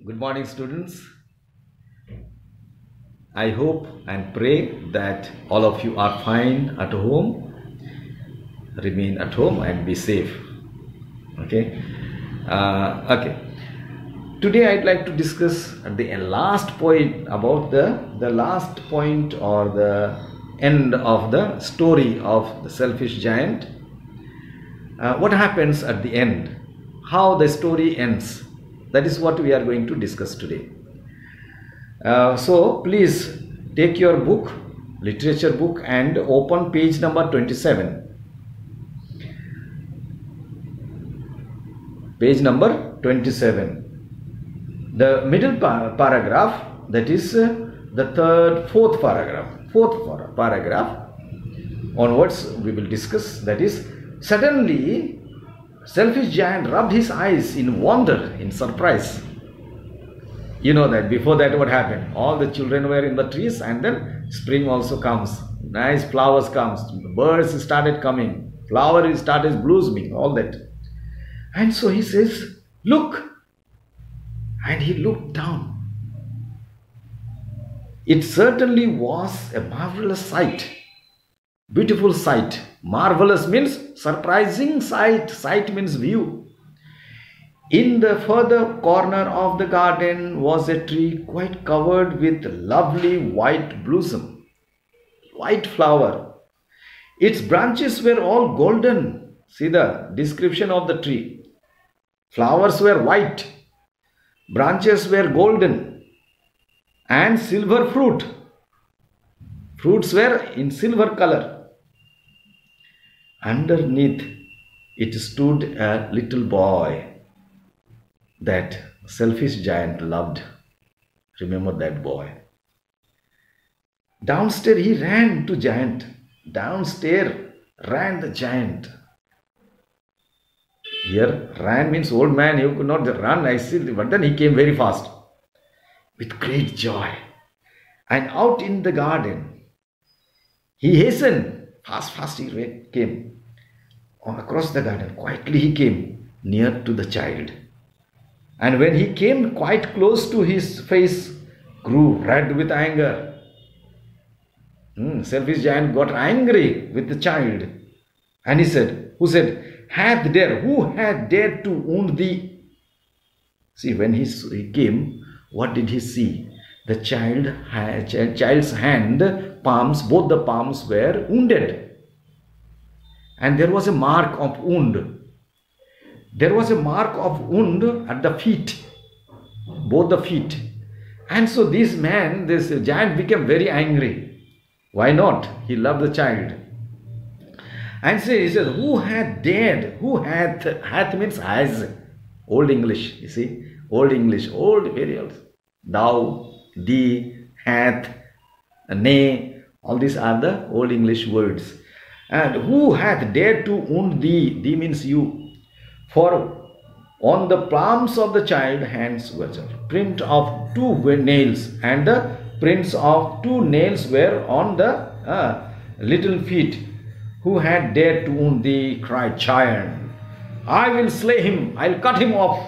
Good morning, students. I hope and pray that all of you are fine at home. Remain at home and be safe. Okay. Okay. Today, I'd like to discuss the last point about the last point or the end of the story of the selfish giant. What happens at the end? How the story ends? That is what we are going to discuss today. So please take your book, literature book, and open page number 27. Page number 27. The middle paragraph, that is the fourth paragraph onwards we will discuss. That is, suddenly selfish giant rubbed his eyes in wonder, in surprise. You know that before that what happened? All the children were in the trees, and then spring also comes. Nice flowers comes. Birds started coming. Flowers started blooming. All that. And so he says, "Look." And he looked down. It certainly was a marvelous sight. Beautiful sight. Marvelous means surprising sight. Sight means view. In the further corner of the garden was a tree quite covered with lovely white blossom, white flower. Its branches were all golden. See the description of the tree. Flowers were white, branches were golden, and silver fruit. Fruits were in silver color. Underneath it stood a little boy that selfish giant loved. Remember that boy. Downstairs he ran to giant. Downstairs ran the giant. Here ran means old man, he could not run, I see, but then he came very fast with great joy. And out in the garden he hastened. Fast he came. Across the garden, quietly he came near to the child. And when he came quite close to, his face grew red with anger. Selfish giant got angry with the child. And he said, who hath dared to wound thee? See, when he came, what did he see? The child's hand, palms, both the palms were wounded. And there was a mark of wound. There was a mark of wound at the feet, both the feet. And so this giant became very angry. Why not? He loved the child. And so he says, who hath dared? Who hath means has. Old English, you see. Old English, old, very old. Thou, thee, hath, nay. All these are the old English words. And who hath dared to wound thee? Thee means you. For on the palms of the child hands was a print of 2 nails, and the prints of 2 nails were on the little feet. Who had dared to wound thee? Cried giant. I will slay him, I'll cut him off.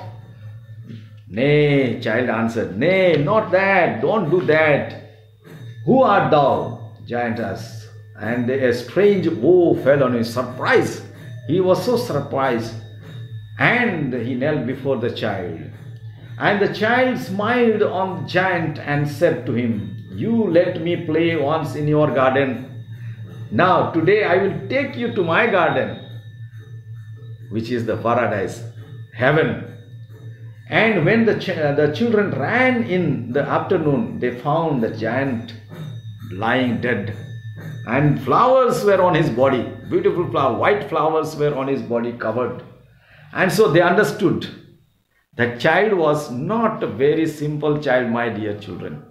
Nay, child answered, nay, not that, don't do that. Who art thou? Giant asked. And a strange woe fell on his surprise. He was so surprised. And he knelt before the child. And the child smiled on the giant and said to him, you let me play once in your garden. Now today I will take you to my garden, which is the paradise, heaven. And when the children ran in the afternoon, they found the giant lying dead. And flowers were on his body, beautiful flowers, white flowers were on his body covered. And so they understood that child was not a very simple child, my dear children.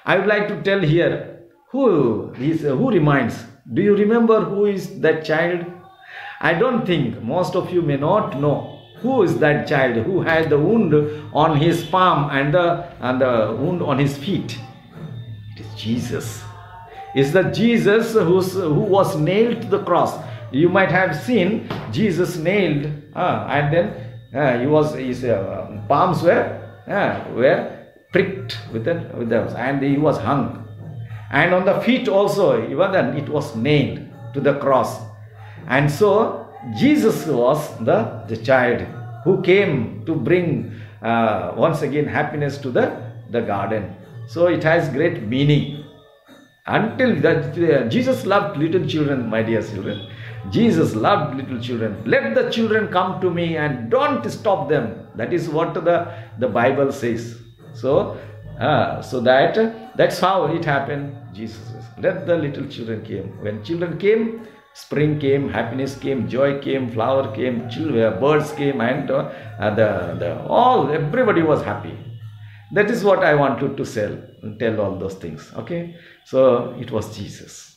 I would like to tell here who reminds. Do you remember who is that child? I don't think, most of you may not know who is that child who had the wound on his palm and the wound on his feet. It is Jesus. It's the Jesus who was nailed to the cross. You might have seen Jesus nailed, and then his palms were were pricked with and he was hung. And on the feet also, even then, it was nailed to the cross. And so, Jesus was the child who came to bring once again happiness to the garden. So, it has great meaning. Until Jesus loved little children, my dear children. Jesus loved little children. Let the children come to me and don't stop them. That is what the Bible says. So, that's how it happened. Jesus says, let the little children came. When children came, spring came, happiness came, joy came, flower came, birds came, and everybody was happy. That is what I wanted to tell all those things. Okay, so it was Jesus.